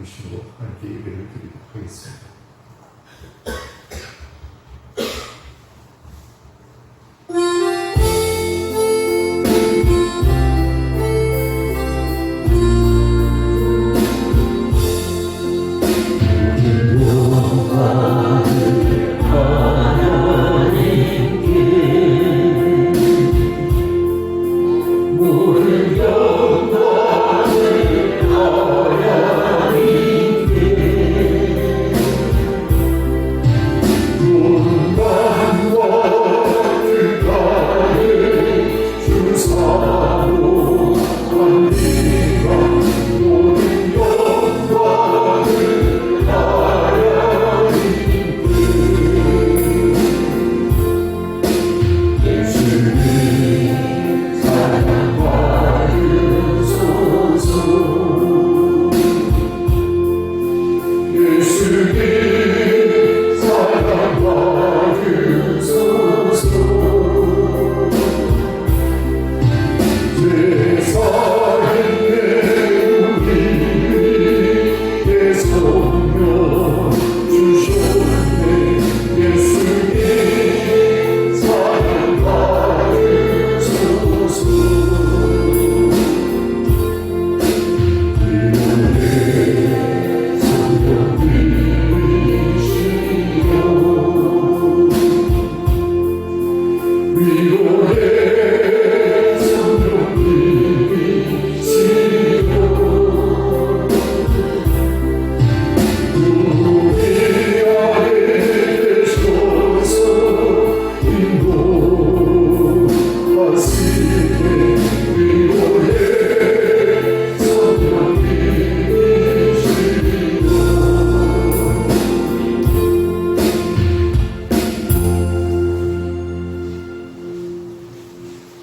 부르심으로 함께 예배를 드리도록 하겠습니다.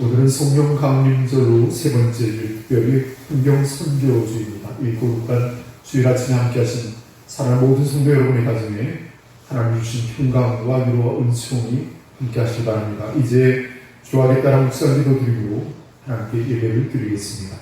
오늘은 성령 강림절로 세 번째 특별히 풍경 선교주입니다. 이 거룩한 주일 아침에 함께 하신 사랑하는 모든 성도 여러분의 가정에 하나님 주신 평강과 위로와 은총이 함께 하시기 바랍니다. 이제 주와에 따라 묵상기도 드리고 하나님께 예배를 드리겠습니다.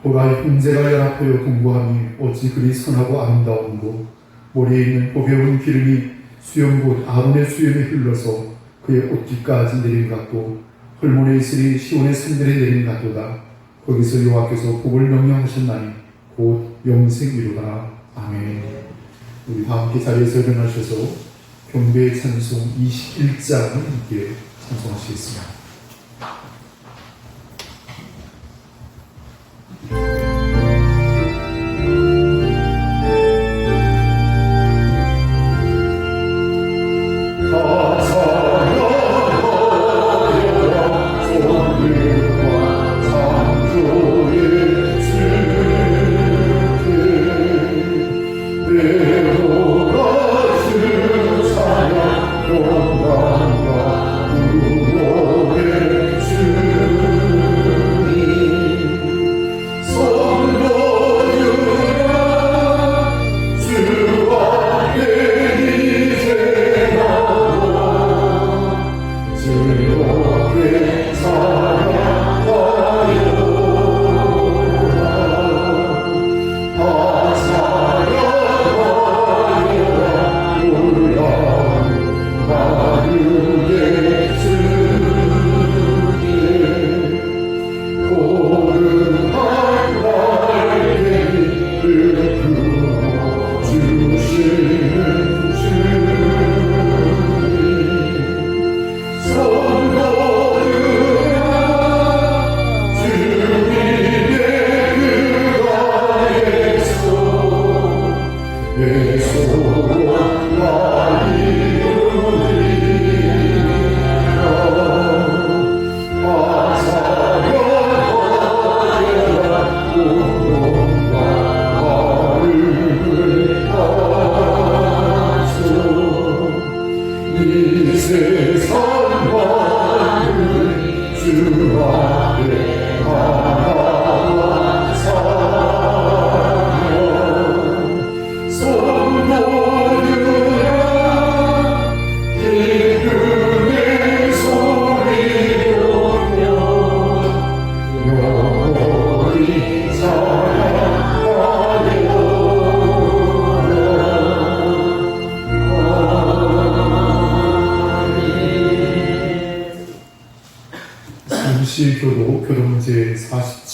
보라, 형제가 연합하여 공부하니 어찌 그리 선하고 아름다운고. 머리에 있는 보배운 기름이 수염 아론의 수염에 흘러서 그의 옷깃까지 내림 같고 헐몬의 이슬이 시온의 산들에 내림 같도다. 거기서 여호와께서 복을 명령하셨나니 곧 영생이로다. 아멘. 우리 다 함께 자리에서 일어나셔서 경배의 찬송 21장을 함께 찬송하시겠습니다. 영광과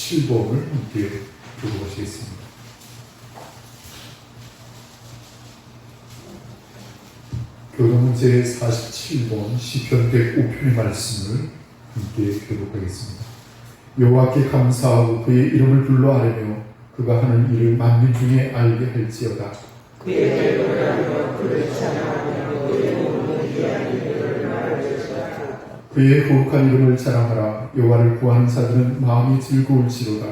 47번을 함께 읽어보시겠습니다. 교독은 제47번 시편 105편의 말씀을 함께 교독하겠습니다. 여호와께 감사하고 그의 이름을 불러 아뢰며 그가 하는 일을 만민 중에 알게 할지어다. 그의 노래하며 그를 찬양하며 그의 몸을 위한 일을 말할지어다. 그의 거룩한 이름을 자랑하라. 여호와를 구하는 자들은 마음이 즐거울지로다.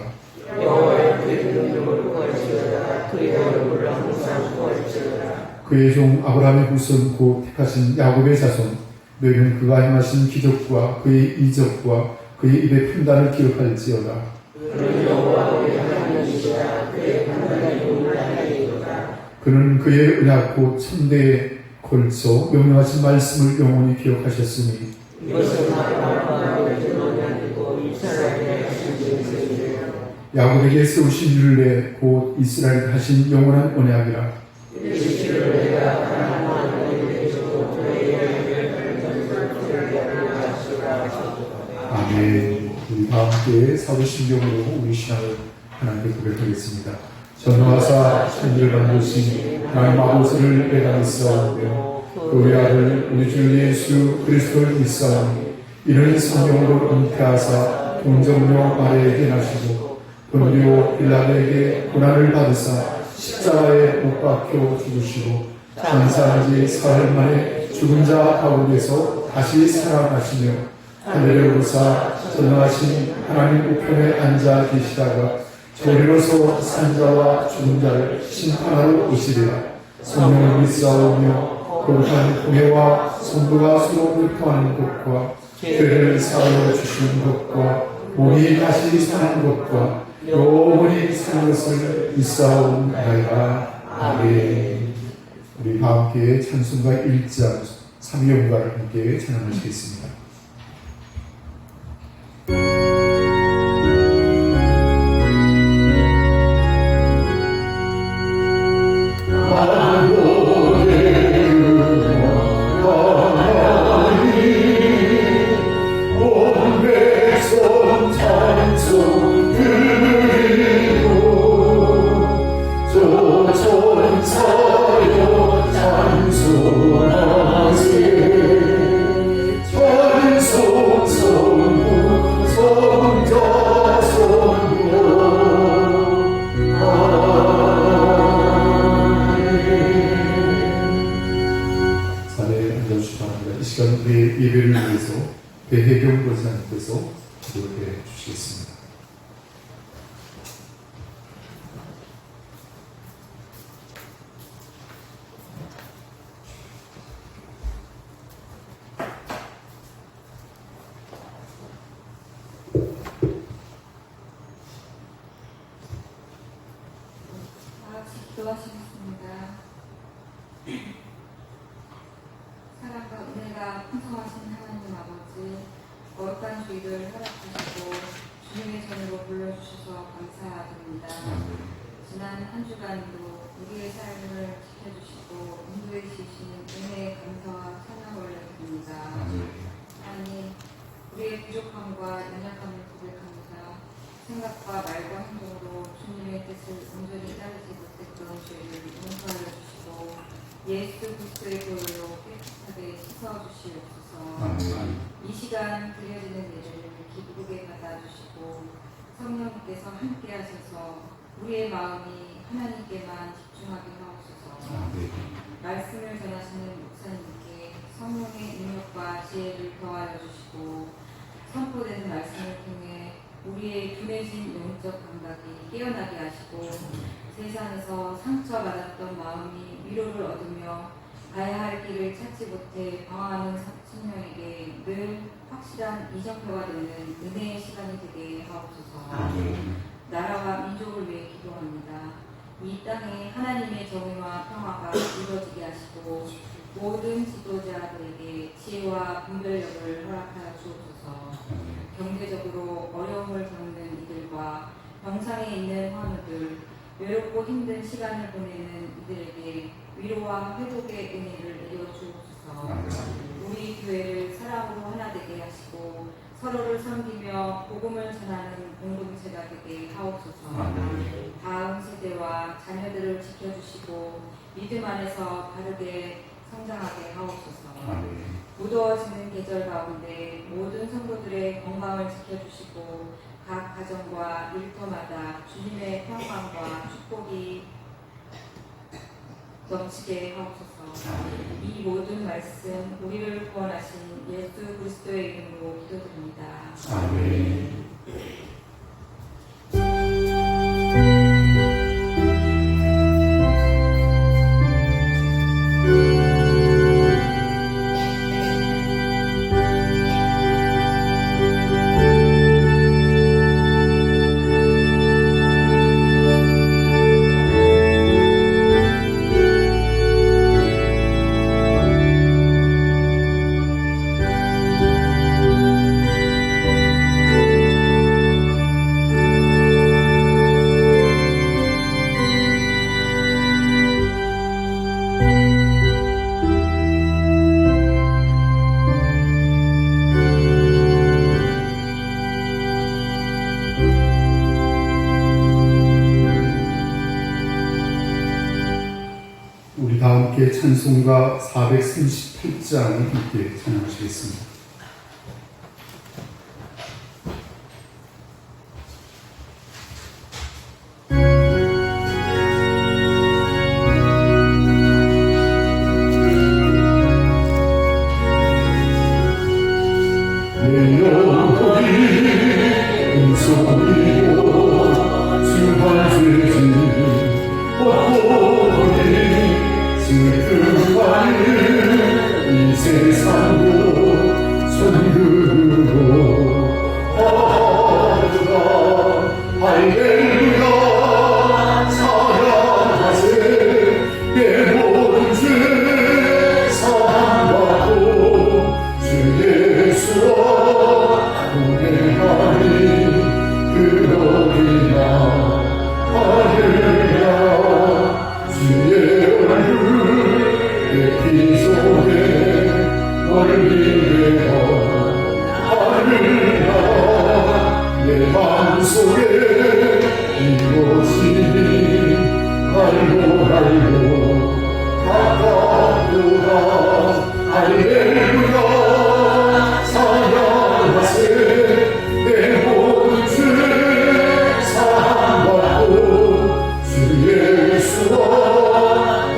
여호와의 그의 이름을 구할지어다. 그의 얼굴을 항상 구할지어다. 그의 종 아브라함의 후손 곧 택하신 야곱의 자손 너희는 그가 행하신 기적과 그의 이적과 그의 입의 판단을 기억할지어다. 그는 여호와의 하나님이시라. 그의 판단이 온전하리로다. 그는 그의 언약 곧 천대에 걸쳐 명령하신 말씀을 영원히 기억하셨으니 이것은 아브라함과 맺은 언약이고 이스라엘의 하신 율례이라. 야곱에게 세우신 율례 곧 이스라엘에 하신 영원한 언약이라. 이시를 내가 하나님과 너희에게 주고 너희에게 아멘. 우리 다 함께 사도신경으로 우리 신앙을 하나님께 고백하겠습니다. 전능하사 천지를 만드신 하나님 아버지를 내가 믿사오며 그 외아들 우리 주 예수 그리스도를 믿사오니 이는 성령으로 잉태하사 동정녀 마리아에게 나시고 본디오 빌라도에게 고난을 받으사 십자가에 못 박혀 죽으시고 장사한 지 사흘 만에 죽은 자 가운데서 다시 살아나시며 하늘에 오르사 전능하신 하나님 우편에 앉아 계시다가 저리로서 산자와 죽은 자를 심판하러 오시리라. 성령을 믿사오며 거룩한 공예와 성도가 서로 율법하는 것과 죄를 사하여 주시는 것과 몸이 다시 사는 것과 영원히 사는 것을 믿사옵나이다. 아멘. 우리 다 함께 찬송가 1장 3위연가를 함께 찬양하시겠습니다. 예배를 위해서 배혜경 권사님께서 기도해 주시겠습니다. 기도하시겠습니다. 사랑과 은혜가 풍성하신 하나님 아버지, 거룩한 주일을 허락하시고 주님의 전으로 불러주셔서 감사드립니다. 지난 한 주간도 우리의 삶을 지켜주시고 인도해 주시는 은혜의 감사와 찬양을 올려드립니다. 하나님, 우리의 부족함과 연약함을 고백합니다. 생각과 말과 행동으로 주님의 뜻을 온전히 따르지 못했던 죄를 용서하여 주시고 예수 그리스도의 보혈로 깨끗하게 씻어주시옵소서. 이 시간 드려지는 예를 기쁘게 받아주시고 성령께서 함께하셔서 우리의 마음이 하나님께만 집중하게 하옵소서. 말씀을 전하시는 목사님께 성령의 능력과 지혜를 더하여 주시고 선포되는 말씀을 통해 우리의 둔해진 영적 감각이 깨어나게 하시고 세상에서 상처받았던 마음이 위로를 얻으며 가야 할 길을 찾지 못해 방황하는 청년에게 늘 확실한 이정표가 되는 은혜의 시간이 되게 하옵소서. 나라와 민족을 위해 기도합니다. 이 땅에 하나님의 정의와 평화가 이루어지게 하시고 모든 지도자들에게 지혜와 분별력을 허락하여 주옵소서. 경제적으로 어려움을 겪는 이들과 병상에 있는 환우들, 외롭고 힘든 시간을 보내는 이들에게 위로와 회복의 은혜를 내려 주옵소서. 우리 교회를 사랑으로 하나 되게 하시고 서로를 섬기며 복음을 전하는 공동체가 되게 되게 하옵소서. 아멘. 다음 세대와 자녀들을 지켜주시고 믿음 안에서 바르게 성장하게 하옵소서. 아멘. 무더워지는 계절 가운데 모든 성도들의 건강을 지켜주시고 각 가정과 일터마다 주님의 평강과 축복이 넘치게 하옵소서. 이 모든 말씀 우리를 구원하신 예수 그리스도의 이름으로 기도드립니다. 아멘. 우리 다 함께 찬송가 438장을 함께 찬양하시겠습니다. 내 영혼이 은총이고 주한죄지 슬픔하는 이 세상도 천국으로 하라 할렐루야 찬양하세 내 모든 죄 사함받고 주 예수와 동행하니 그러리라 할렐루야 주의 얼굴 내 피 속에 멀리되어 하늘나 내 마음속에 이곳이니 알고 가깝도다 할렐루야 찬양하세 내 모든 죄 사함받고 주 예수와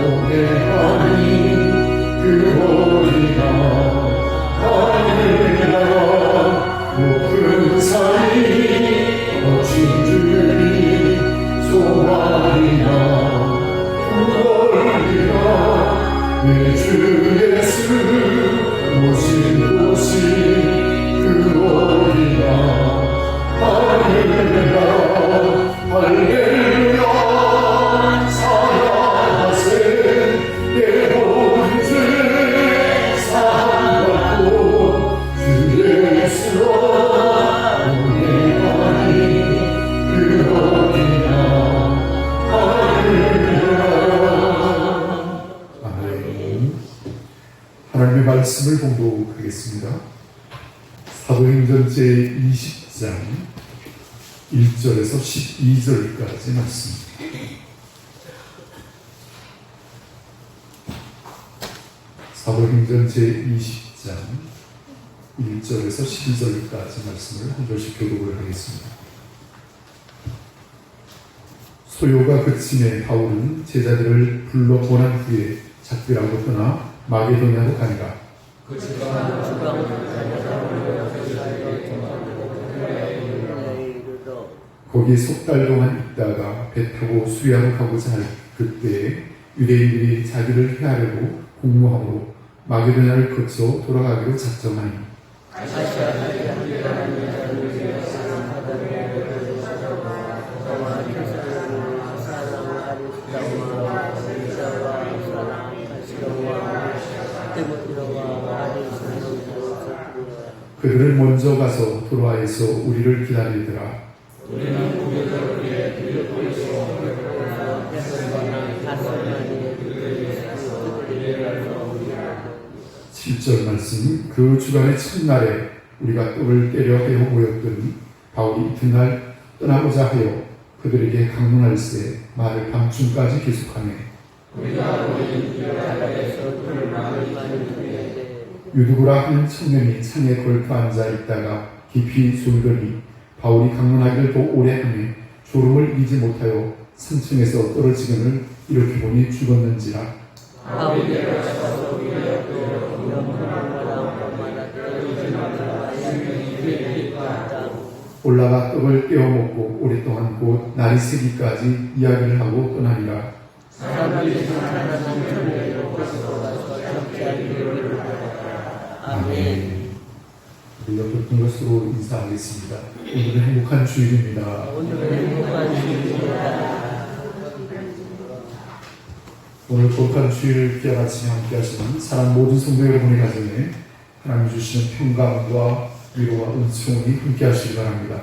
동행하니 그러리라 할렐루야 높은 산이 거친 주님 소망이나 구원이라 내 주 예수 오신 곳이 그러리라 할렐루야 할렐루야 찬양하세 내 모든 죄 사함받고 주 예수와 동행하니 그러리라 할렐루야. 아멘. 하나님의 말씀을 봉독하겠습니다. 사도행전 제20장 1절에서 12절까지 말씀입니다. 사도행전 제20장 1절에서 12절까지 말씀을 한 절씩 교독을 하겠습니다. 소요가 그침에 바울은 제자들을 불러 보낸 후에 작별하고 떠나 마게도냐로 가니라. 거기 석 달 동안 있다가 배 타고 수양하고자 할 그때에 유대인들이 자기를 해하려고 공모함으로 마게도냐를 거쳐 돌아가기로 작정하니 그들은 먼저 가서 도로아에서 우리를 기다리더라. 7절 말씀. 그 주간의 첫날에 우리가 떡을 때려 헤어 모였더니 바울이 이튿날 떠나고자 하여 그들에게 강론할세 말을 밤중까지 계속하네. 유두고라 하는 청년이 창에 걸터 앉아 있다가 깊이 졸더니 바울이 강론하기를 더 오래 하며 졸음을 이기지 못하여 3층에서 떨어지기를 이렇게 보니 죽었는지라. 올라가 떡을 떼어 먹고 오랫동안 곧 날이 새기까지 이야기를 하고 떠나니라. 아멘. 우리 옆에 분 것으로 인사하겠습니다. 오늘은 행복한 주일입니다. 오늘 거룩한 주일 귀한 아침에 함께 하시는 사랑 모든 성도 여러분의 가정에 하나님 주시는 평강과 위로와 은총이 함께 하시기 바랍니다.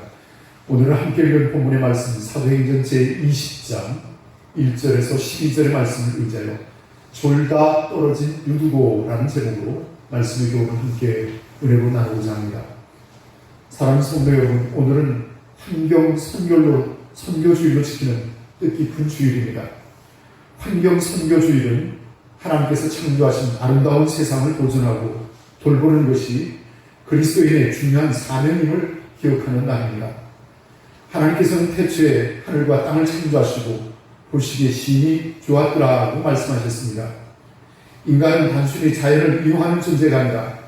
오늘 함께 읽은 본문의 말씀 사도행전 제20장 1절에서 12절의 말씀을 의지하여 졸다 떨어진 유두고라는 제목으로 말씀의 교훈을 함께 은혜로 나누고자 합니다. 사랑하는 성도 여러분, 오늘은 환경 선교주의로 지키는 뜻깊은 주일입니다. 환경 선교주일은 하나님께서 창조하신 아름다운 세상을 보존하고 돌보는 것이 그리스도인의 중요한 사명임을 기억하는 날입니다. 하나님께서는 태초에 하늘과 땅을 창조하시고 보시기에 심히 좋았더라고 말씀하셨습니다. 인간은 단순히 자연을 이용하는 존재가 아니라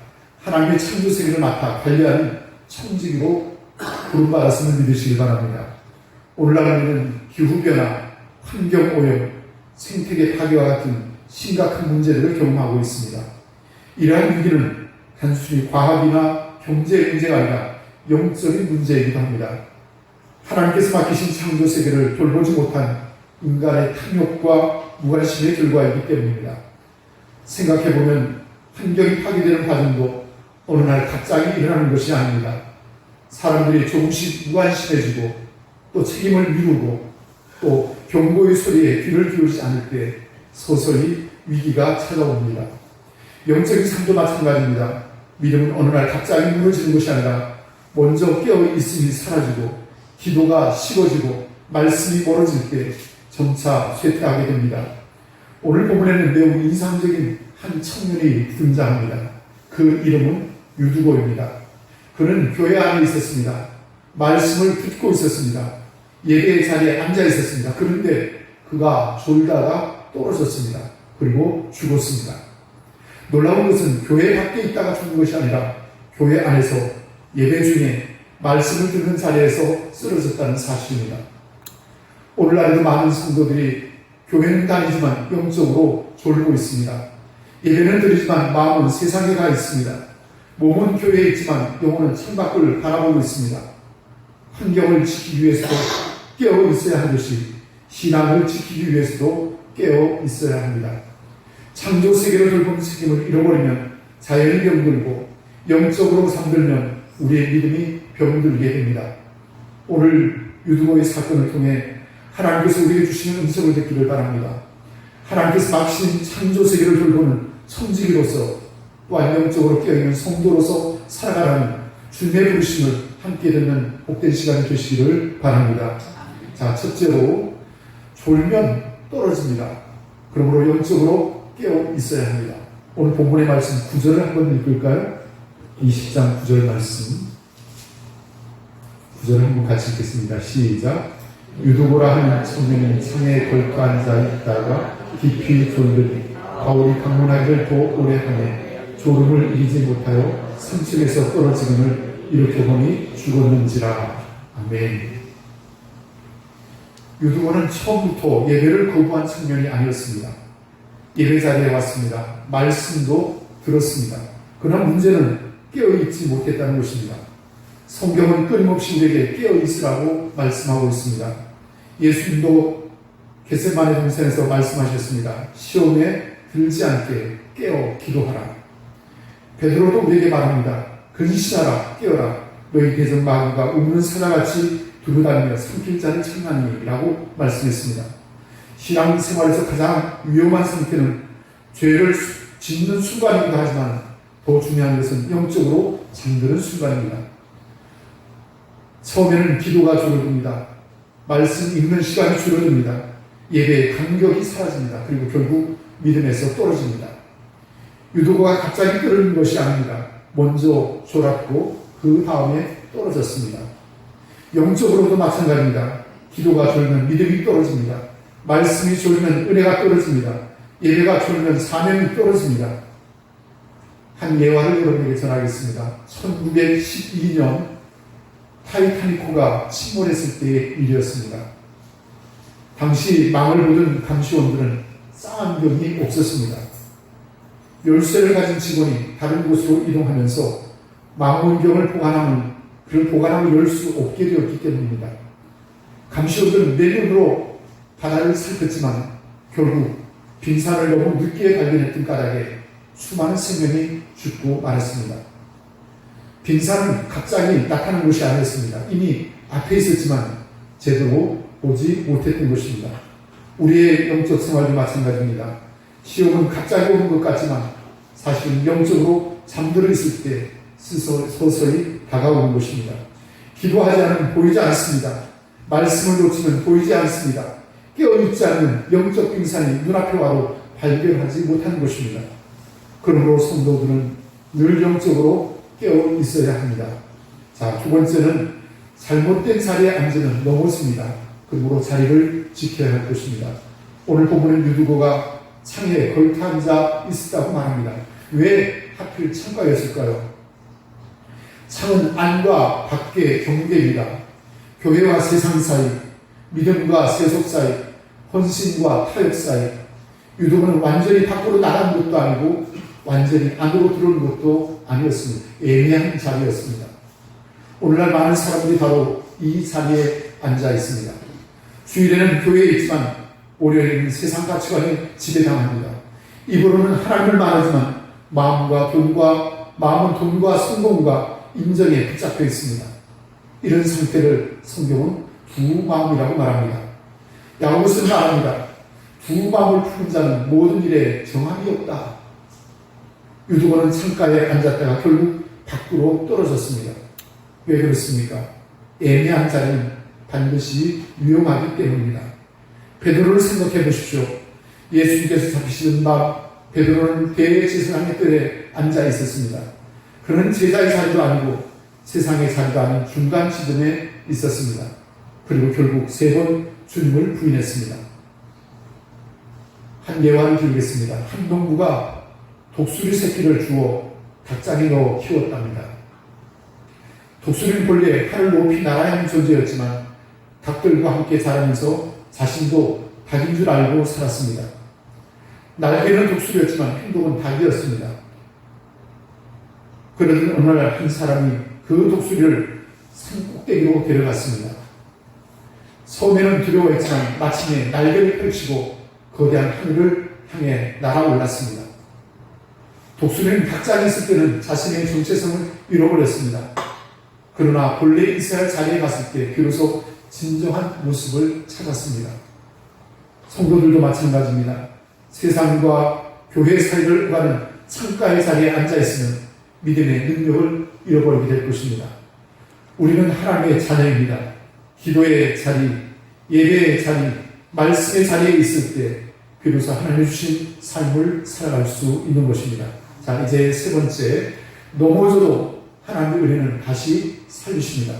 하나님의 창조 세계를 맡아 관리하는 청지기로 부름받았음을 믿으시기 바랍니다. 오늘날에는 기후변화, 환경오염, 생태계 파괴와 같은 심각한 문제들을 경험하고 있습니다. 이러한 위기는 단순히 과학이나 경제 문제가 아니라 영적인 문제이기도 합니다. 하나님께서 맡기신 창조 세계를 돌보지 못한 인간의 탐욕과 무관심의 결과이기 때문입니다. 생각해보면 환경이 파괴되는 과정도 어느 날 갑자기 일어나는 것이 아닙니다. 사람들이 조금씩 무관심해지고 또 책임을 미루고 또 경고의 소리에 귀를 기울이지 않을 때 서서히 위기가 찾아옵니다. 영적인 삶도 마찬가지입니다. 믿음은 어느 날 갑자기 무너지는 것이 아니라 먼저 깨어 있음이 사라지고 기도가 식어지고 말씀이 멀어질 때 점차 쇠퇴하게 됩니다. 오늘 본문에는 매우 인상적인 한 청년이 등장합니다. 그 이름은 유두고입니다. 그는 교회 안에 있었습니다. 말씀을 듣고 있었습니다. 예배의 자리에 앉아 있었습니다. 그런데 그가 졸다가 떨어졌습니다. 그리고 죽었습니다. 놀라운 것은 교회 밖에 있다가 죽은 것이 아니라 교회 안에서 예배 중에 말씀을 듣는 자리에서 쓰러졌다는 사실입니다. 오늘날에도 많은 성도들이 교회는 다니지만 영적으로 졸고 있습니다. 예배는 드리지만 마음은 세상에 가 있습니다. 몸은 교회에 있지만 영혼은 창밖을 바라보고 있습니다. 환경을 지키기 위해서도 깨어 있어야 하듯이 신앙을 지키기 위해서도 깨어 있어야 합니다. 창조 세계를 돌보는 책임을 잃어버리면 자연이 병들고 영적으로 잠들면 우리의 믿음이 병들게 됩니다. 오늘 유두고의 사건을 통해 하나님께서 우리에게 주시는 음성을 듣기를 바랍니다. 하나님께서 맡기신 창조 세계를 돌보는 청지기로서 또한 영적으로 깨어있는 성도로서 살아가라는 주님의 부르심을 함께 듣는 복된 시간이 되시기를 바랍니다. 자, 첫째로 졸면 떨어집니다. 그러므로 영적으로 깨어 있어야 합니다. 오늘 본문의 말씀 9절을 한번 읽을까요? 20장 9절 말씀 9절 한번 같이 읽겠습니다. 시작. 유두고라 하는 청년이 창에 걸터 앉아 있다가 깊이 졸더니 바울이 강론하기를 더 오래 하며 졸음을 이기지 못하여 3층에서 떨어지기를 이렇게 보니 죽었는지라. 아멘. 유두고는 처음부터 예배를 거부한 청년이 아니었습니다. 예배 자리에 왔습니다. 말씀도 들었습니다. 그러나 문제는 깨어있지 못했다는 것입니다. 성경은 끊임없이 우리에게 깨어있으라고 말씀하고 있습니다. 예수님도 겟세마네 동산에서 말씀하셨습니다. 시험에 들지 않게 깨어 기도하라. 베드로도 우리에게 말합니다. 근신하라, 깨어라. 너희 대적 마귀가 웃는 사자같이 두루다니며 삼킬 자를 청하니 라고 말씀했습니다. 신앙생활에서 가장 위험한 상태는 죄를 짓는 순간이기도 하지만 더 중요한 것은 영적으로 잠드는 순간입니다. 처음에는 기도가 줄어듭니다. 말씀 읽는 시간이 줄어듭니다. 예배의 간격이 사라집니다. 그리고 결국 믿음에서 떨어집니다. 유도가 갑자기 떨어진 것이 아닙니다. 먼저 졸았고 그 다음에 떨어졌습니다. 영적으로도 마찬가지입니다. 기도가 졸면 믿음이 떨어집니다. 말씀이 졸면 은혜가 떨어집니다. 예배가 졸면 사명이 떨어집니다. 한 예화를 여러분에게 전하겠습니다. 1912년 타이타닉호가 침몰했을 때의 일이었습니다. 당시 망을 보던 감시원들은 쌍안경이 없었습니다. 열쇠를 가진 직원이 다른 곳으로 이동하면서 망원경을 보관함을 열 수 없게 되었기 때문입니다. 감시원들은 내눈으로 바다를 살폈지만 결국 빙산을 너무 늦게 발견했던 까닭에 수많은 생명이 죽고 말았습니다. 빙산은 갑자기 나타난 것이 아니었습니다. 이미 앞에 있었지만 제대로 보지 못했던 것입니다. 우리의 영적 생활도 마찬가지입니다. 시험은 갑자기 오는 것 같지만 사실은 영적으로 잠들어 있을 때 서서히 다가오는 것입니다. 기도하지 않으면 보이지 않습니다. 말씀을 놓치면 보이지 않습니다. 깨어있지 않는 영적 빙산이 눈앞에 와도 발견하지 못하는 것입니다. 그러므로 성도들은 늘 영적으로 깨어 있어야 합니다. 자, 두 번째는 잘못된 자리에 앉으면 넘어집니다. 그러므로 자리를 지켜야 할 것입니다. 오늘 본문은 유두고가 창에 걸터 앉아 있었다고 말합니다. 왜 하필 창가였을까요? 창은 안과 밖의 경계입니다. 교회와 세상 사이, 믿음과 세속 사이, 헌신과 타협 사이, 유도는 완전히 밖으로 나간 것도 아니고 완전히 안으로 들어오는 것도 아니었습니다. 애매한 자리였습니다. 오늘날 많은 사람들이 바로 이 자리에 앉아 있습니다. 주일에는 교회에 있지만 월요일에는 세상 가치관에 지배당합니다. 입으로는 하나님을 말하지만 마음은 돈과 성공과 인정에 붙잡혀 있습니다. 이런 상태를 성경은 두 마음이라고 말합니다. 야고보서는 말합니다. 두 마음을 푸는 자는 모든 일에 정함이 없다. 유두고는 창가에 앉았다가 결국 밖으로 떨어졌습니다. 왜 그렇습니까? 애매한 자리는 반드시 위험하기 때문입니다. 베드로를 생각해 보십시오. 예수님께서 잡히시던 밤 베드로는 대제사장의 뜰에 앉아 있었습니다. 그는 제자의 자리도 아니고 세상의 자리도 아닌 중간 지점에 있었습니다. 그리고 결국 3번 주님을 부인했습니다. 한 예화를 드리겠습니다. 한 농부가 독수리 새끼를 주워 닭장에 넣어 키웠답니다. 독수리는 본래 하늘 높이 날아야 하는 존재였지만 닭들과 함께 자라면서 자신도 닭인 줄 알고 살았습니다. 날개는 독수리였지만 행동은 닭이었습니다. 그러던 어느 날 한 사람이 그 독수리를 산 꼭대기로 데려갔습니다. 처음에는 두려워했지만 마침내 날개를 펼치고 거대한 하늘을 향해 날아올랐습니다. 독수리는 닭장에 있을 때는 자신의 정체성을 잃어버렸습니다. 그러나 본래 있어야 할 자리에 갔을 때 비로소 진정한 모습을 찾았습니다. 성도들도 마찬가지입니다. 세상과 교회 사이를 오가는 창가의 자리에 앉아있으면 믿음의 능력을 잃어버리게 될 것입니다. 우리는 하나님의 자녀입니다. 기도의 자리, 예배의 자리, 말씀의 자리에 있을 때 비로소 하나님이 주신 삶을 살아갈 수 있는 것입니다. 자, 이제 세 번째, 넘어져도 하나님의 은혜는 다시 살리십니다.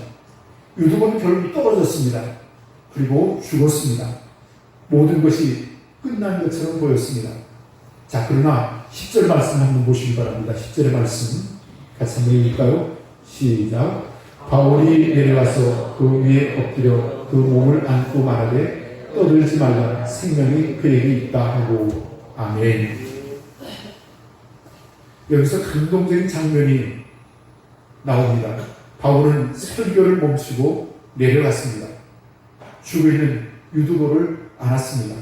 유두고는 결국 떨어졌습니다. 그리고 죽었습니다. 모든 것이 끝난 것처럼 보였습니다. 자, 그러나 10절 말씀 한번 보시기 바랍니다. 10절의 말씀 같이 한번 읽을까요? 시작. 바울이 내려가서 그 위에 엎드려 그 몸을 안고 말하되 떠들지 말라, 생명이 그에게 있다 하고. 아멘. 여기서 감동적인 장면이 나옵니다. 바울은 설교를 멈추고 내려갔습니다. 죽어 있는 유두고를 안았습니다.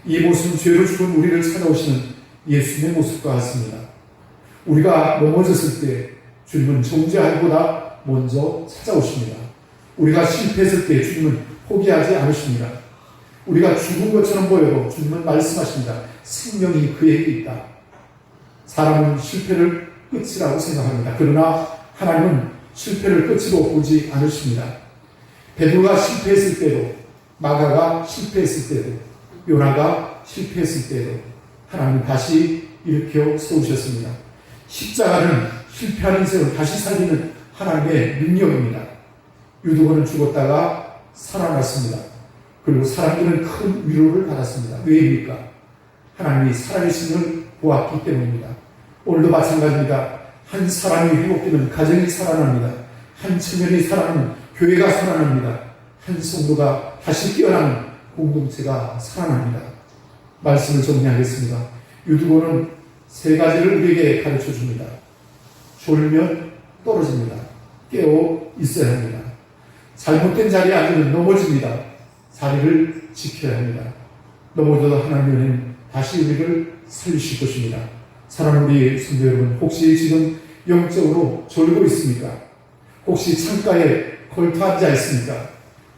이 모습은 죄로 죽은 우리를 찾아오시는 예수님의 모습과 같습니다. 우리가 넘어졌을 때 주님은 정죄하기보다 먼저 찾아오십니다. 우리가 실패했을 때 주님은 포기하지 않으십니다. 우리가 죽은 것처럼 보여도 주님은 말씀하십니다. 생명이 그에게 있다. 사람은 실패를 끝이라고 생각합니다. 그러나 하나님은 실패를 끝으로 보지 않으십니다. 베드로가 실패했을 때도, 마가가 실패했을 때도, 요나가 실패했을 때도 하나님 다시 일으켜 세우셨습니다. 십자가는 실패하는 인생을 다시 살리는 하나님의 능력입니다. 유두고는 죽었다가 살아났습니다. 그리고 사람들은 큰 위로를 받았습니다. 왜입니까? 하나님이 살아계심을 보았기 때문입니다. 오늘도 마찬가지입니다. 한 사람이 회복되면 가정이 살아납니다. 한 청년이 살아나면 교회가 살아납니다. 한 성도가 다시 깨어나는 공동체가 살아납니다. 말씀을 정리하겠습니다. 유두고는 세 가지를 우리에게 가르쳐 줍니다. 졸면 떨어집니다. 깨어 있어야 합니다. 잘못된 자리에 앉으면 넘어집니다. 자리를 지켜야 합니다. 넘어져도 하나님은 다시 우리를 살리실 것입니다. 사랑하는 우리 성도 여러분, 혹시 지금 영적으로 졸고 있습니까? 혹시 창가에 걸터 앉아 있습니까?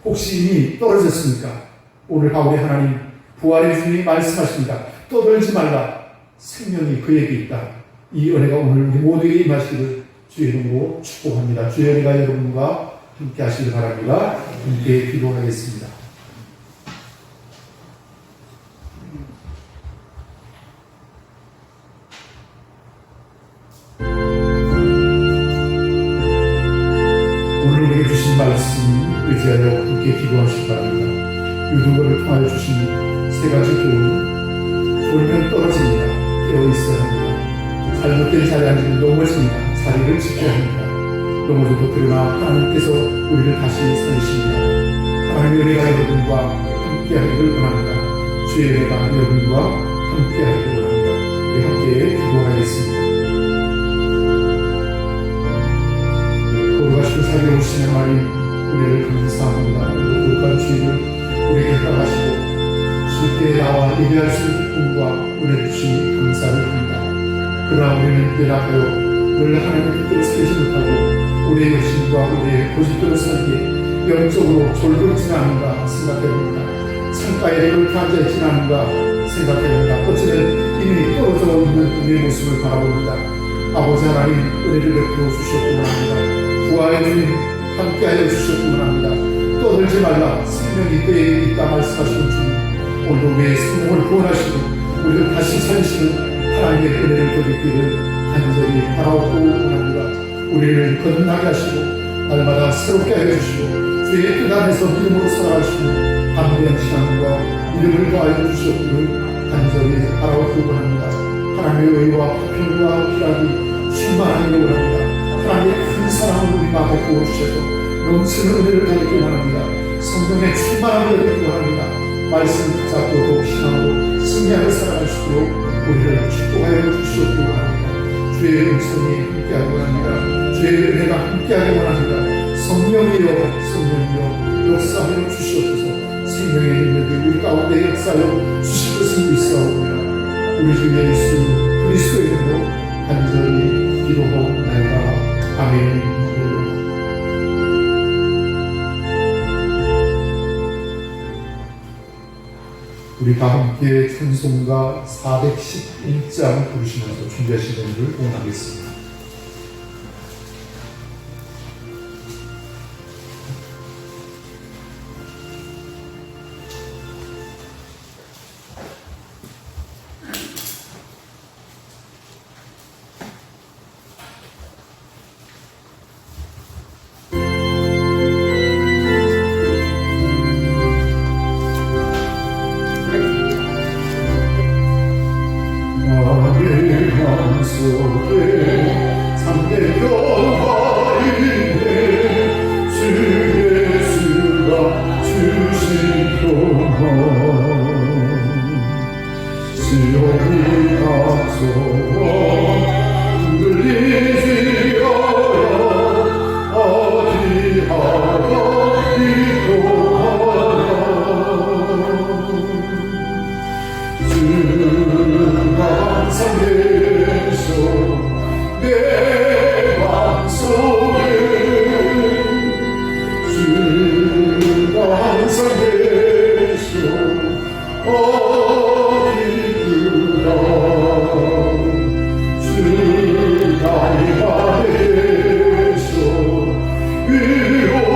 혹시 이미 떨어졌습니까? 오늘 우리 하나님 부활의 주님이 말씀하십니다. 떠들지 말라. 생명이 그에게 있다. 이 은혜가 오늘 우리 모두에게 임하시기를 주의 이름으로 축복합니다. 주의 은혜가 여러분과 함께 하시길 바랍니다. 함께 기도하겠습니다. 오늘 우리에게 주신 말씀 의지하여 함께 기도하시기 바랍니다. 유두거를 통하여 주신 세 가지 교훈. 졸면 떨어집니다. 깨어 있어야 합니다. 잘못된 자리에 앉으면 넘어집니다. 자리를 지켜야 합니다. 넘어져도 그러나 하나님께서 우리를 다시 살리십니다. 하나님의 은혜가 여러분과 함께하기를 원합니다. 주의 은혜가 여러분과 함께하기를 원합니다. 우리 함께 기도하겠습니다. 거룩하시고 살려오시는 하나님, 우리를 감사합니다. 거룩한 주님을 우리에게 허락하시고 쉽게 나와 예배할 수 있는 기쁨과 은혜 주시니 감사를 합니다. 그러나 우리는 대답하여 늘 하나님의 뜻대로 살지 못하고 우리의 욕심과 우리의 고집대로 살기에 영적으로 졸고 있지는 않은가 생각해봅니다. 창가에 그렇게 앉아있지는 않은가 생각해봅니다. 어쩌면 이미 떨어져 있는 우리의 모습을 바라봅니다. 아버지 하나님, 은혜를 베풀어 주셨구나 합니다. 부활의 주님 함께하여 주셨구나 합니다. 떠들지 말라. 생명이 그에게 있다 말씀하시는 주님, 오늘도 우리의 생명을 구원하시고 우리를 다시 살리시는 하나님의 은혜를 거두기를 간절히 바라옵고 원합니다. 우리를 거듭나게 하시고 날마다 새롭게 하여 주시고 주의 뜻 안에서 믿음으로 살아가시는 담대한 신앙과 믿음을 더하여 주셨기를 간절히 바라옵고 원합니다. 하나님의 의와 화평과 희락이 충만하기를 원합니다. 하나님의 큰 사랑을 우리 마음에 부어주셔서 넘치는 은혜를 받기 원합니다. 성령의 충만함을 얻기 원합니다. 말씀 붙잡고 더욱 신앙으로 승리하며 살아갈 수 있도록 우리를 축복하여 주시옵기 원합니다. 주의 음성이 함께하기 원합니다. 주의 은혜가 함께하기 원합니다. 성령이여 역사하여 주시옵소서. 생명의 능력이 우리 가운데 역사하여 주실 것을 믿사옵니다. 우리 주 예수 그리스도의 이름으로 간절히 기도하옵나이다. 아멘. 우리 다 함께 찬송가 411장 부르시면서 준비하시는 분을 응원하겠습니다.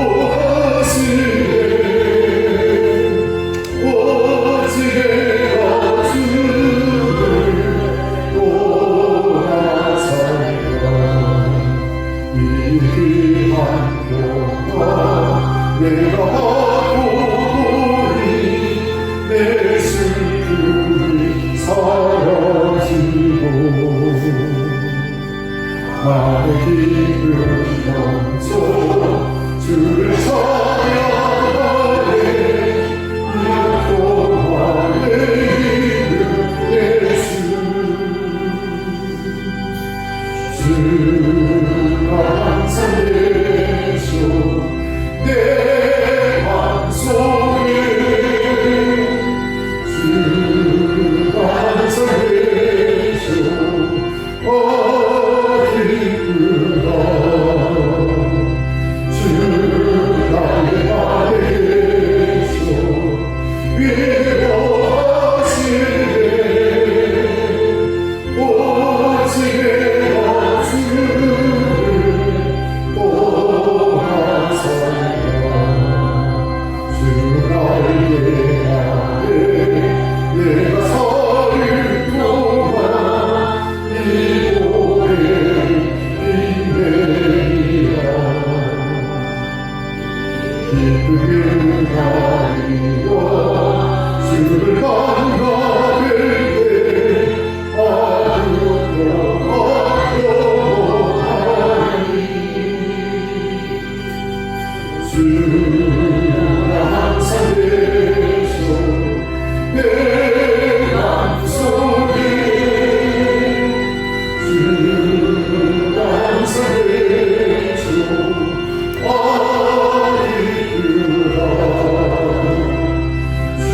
위로하시 기쁜 영소 주를 찬양하네 이동하네 예수 주 항상 계셔 내 맘속에 주 항상 계셔 기쁘다 주 나의 안에 계셔 위로하시네 오직 내가 주를 떠나서야 주 나의 안에 내가 서릴 동안 이 고백 인내리라 기쁘게 하리와 주를 만나뵐 때 아름다운 주가 항상 계셔 내 맘속에 주가 항상 계셔 기쁘다 주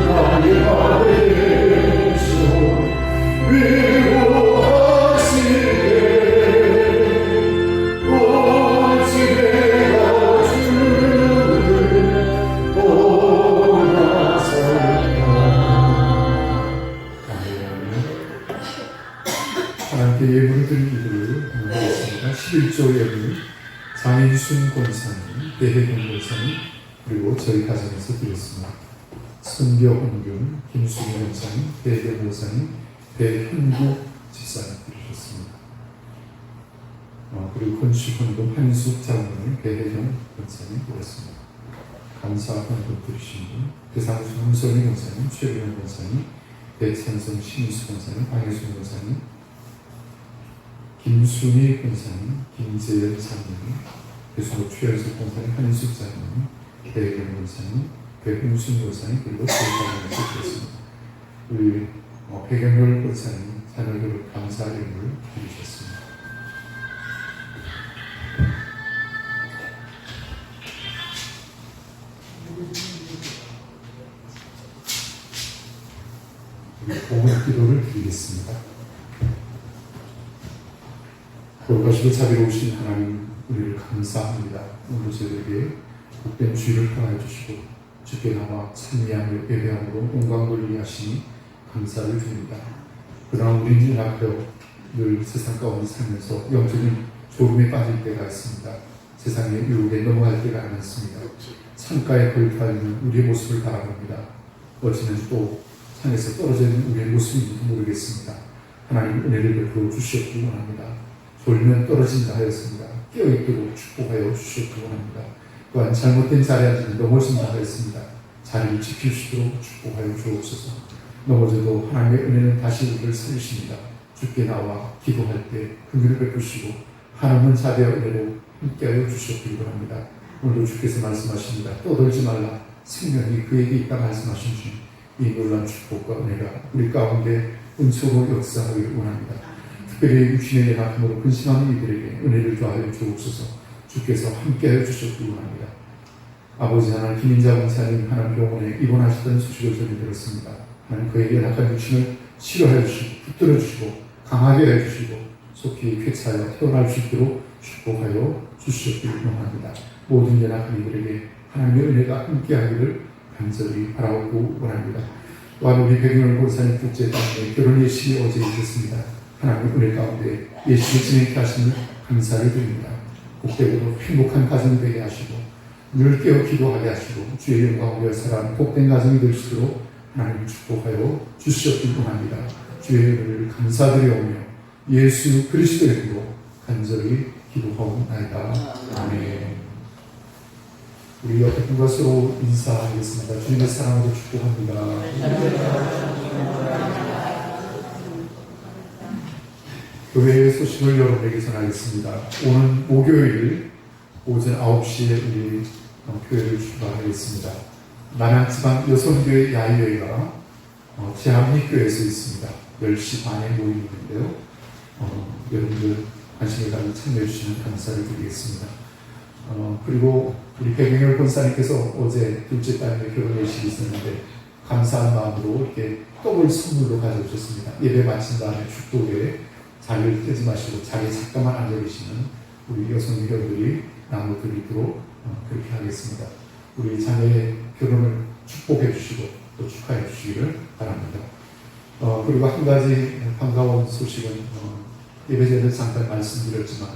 나의 안에 계셔 위로하시네 오직 내가 주를 떠나서야 하나님께 예물을 드린 이들을 공부하겠습니다. 11조 예물 장인순 권사님, 대혜경 권사님 그리고 저희 가정에서 드렸습니다. 선교 홍균, 김수경 권사님, 대혜경 권사님, 대현구 집사님 드리셨습니다. 그리고 건축헌금 한숙 장로님, 배혜경 권사님 드렸습니다. 감사 헌금 드리신 분, 배상수 함선희 권사님, 최병현 권사님, 배찬성 신수 권사님, 방혜순 권사님, 김순희 권사님, 김재현 장로님, 배수로 최연석 권사님, 한숙 장로님, 배혜경 권사님, 배훈순 권사님 그리고 최장로님 드렸습니다. 우리 배경열 권사님 자녀들 감사 예물을 드리셨습니다. 복음 기도를 드리겠습니다. 거룩하시고 자비로우신 하나님 우리를 감사합니다. 오늘 저희에게 복된 주일을 통하여 주시고 주께 나와 찬미하며 예배함으로 온광을 이해하시니 감사를 드립니다. 그러나 우리는 연약하여 늘 세상 가운데 살면서 영적인 졸음에 빠질 때가 있습니다. 세상의 유혹에 넘어갈 때가 많습니다. 창가에 걸터있는 우리의 모습을 바라봅니다. 어찌는 또 산에서 떨어져 있는 우리의 모습인지도 모르겠습니다. 하나님 은혜를 베풀어 주시옵기 원합니다. 졸면 떨어진다 하였습니다. 깨어있도록 축복하여 주시옵기 원합니다. 또한 잘못된 자리에 앉으면 넘어진다 하였습니다. 자리를 지키시도록 축복하여 주옵소서. 넘어져도 하나님의 은혜는 다시 우리를 살리십니다. 주께 나와 기도할 때 긍휼을 베푸시고 하나님은 자비와 은혜로 함께하여 주시옵기 원합니다. 오늘도 주께서 말씀하십니다. 떠돌지 말라 생명이 그에게 있다 말씀하신 주 이 놀라운 축복과 은혜가 우리 가운데 은총으로 역사하기를 원합니다. 특별히 육신의 연약함으로 근심하는 이들에게 은혜를 더하여 주옵소서. 주께서 함께하여 주셨기 원합니다. 아버지 하나님 김인자 권사님 하나님 병원에 입원하시던 소식을 전해 들었습니다. 하나님 그의 연약한 육신을 치료하여 주시고 붙들어 주시고 강하게 해 주시고 속히 쾌차하여 태어날 수 있도록 축복하여 주시옵기 원합니다. 모든 연약한 이들에게 하나님의 은혜가 함께하기를 간절히 바라고 원합니다. 또한 우리 백윤월 권사님 둘째 딸의 결혼 예식이 어제 있었습니다. 하나님 은혜 가운데 예식을 진행케 하시는 감사를 드립니다. 복되고도 행복한 가정이 되게 하시고 늘 깨어 기도하게 하시고 주의 영광을 위하여 살아가는 복된 가정이 될 수 있도록 하나님 축복하여 주시옵기 원합니다. 주의 은혜를 감사드려오며 예수 그리스도의 이름으로 간절히 기도하옵나이다. 아멘. 우리 옆에 분과 서로 인사하겠습니다. 주님의 사랑으로 축복합니다. 교회의 소식을 여러분에게 전하겠습니다. 오는 목요일 오전 9시에 우리 교회를 출발하겠습니다. 남양지방 여성교회 야유회가 제암리교회에서 있습니다. 10시 반에 모임이 있는데요. 여러분들 관심을 가지고 참여해 주시면 감사를 드리겠습니다. 그리고 우리 백영열 권사님께서 어제 둘째 딸의 결혼 예식이 있었는데 감사한 마음으로 이렇게 떡을 선물로 가져오셨습니다. 예배 마친 다음에 축도에 자리를 떼지 마시고 자리에 잠깐만 앉아 계시는 우리 여성 위원들이 나눠 드리도록 그렇게 하겠습니다. 우리 자녀의 결혼을 축복해 주시고 또 축하해 주시기를 바랍니다. 그리고 한 가지 반가운 소식은 예배 전에 잠깐 말씀드렸지만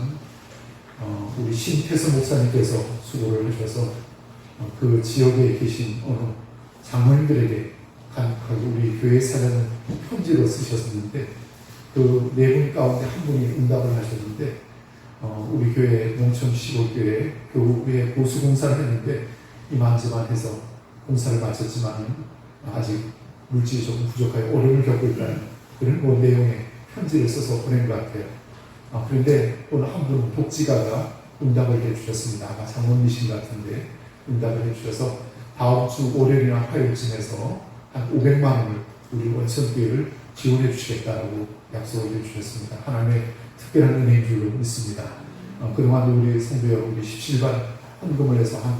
우리 신태서 목사님께서 수고를 해주셔서 그 지역에 계신 어느 장로님들에게 우리 교회 사장은 편지로 쓰셨는데 그 네 분 가운데 한 분이 응답을 하셨는데 우리 교회 농촌 시골교회 교회 보수 공사를 했는데 이만저만 해서 공사를 마쳤지만 아직 물질이 조금 부족하여 어려움을 겪고 있다는 그런 내용의 편지를 써서 보낸 것 같아요. 그런데 오늘 한 분은 독지가가 응답을 해주셨습니다. 아마 장모님이신 것 같은데 응답을 해주셔서 다음 주 월요일이나 화요일쯤에서 한 500만 원을 우리 원천교회를 지원해 주시겠다고 약속을 해주셨습니다. 하나님의 특별한 은혜인 줄로 믿습니다. 그동안 우리 성도 여러분이 17반 헌금을 해서 한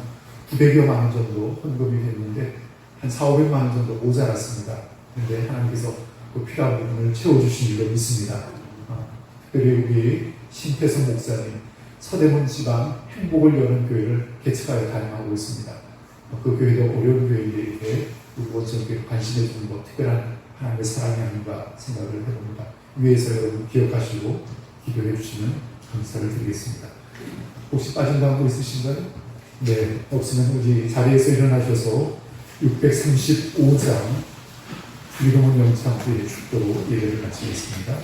900여만 원 정도 헌금이 됐는데 한 400~500만 원 정도 모자랐습니다. 그런데 하나님께서 그 필요한 부분을 채워주신 줄로 믿습니다. 특별히 우리 신태성 목사님 서대문 지방 행복을 여는 교회를 개척하여 단임하고 있습니다. 그 교회도 어려운 교회인데 이렇게 우리 원천교회 관심해 주는 것 특별한 하나님의 사랑이 아닌가 생각을 해봅니다. 위에서 여러분 기억하시고 기도해 주시면 감사를 드리겠습니다. 혹시 빠진 광고 있으신가요? 네, 없으면 우리 자리에서 일어나셔서 635장 주기도문 영창부의 축도로 예배를 마치겠습니다.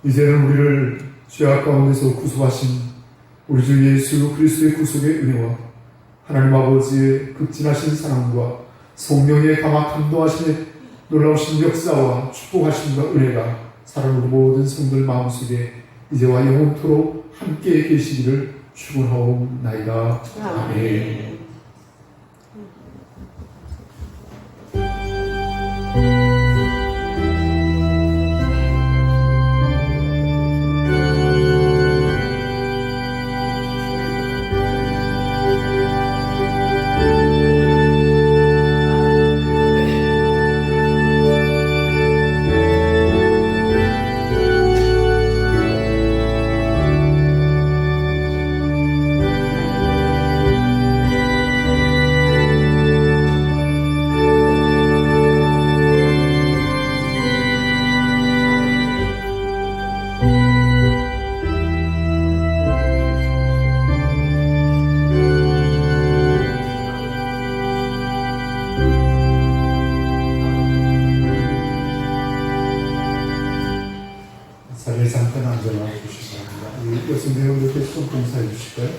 이제는 우리를 죄악 가운데서 구속하신 우리 주 예수 그리스도의 구속의 은혜와 하나님 아버지의 극진하신 사랑과 성령의 강화 감동하심의 놀라우신 역사와 축복하심과 은혜가 사랑하는 모든 성들 마음속에 이제와 영원토록 함께 계시기를 축원하옵나이다. 아멘. 자리에 잠깐 앉아나 주시기 바랍니다. 우리 여성 배우님께서 좀 봉사해 주실까요?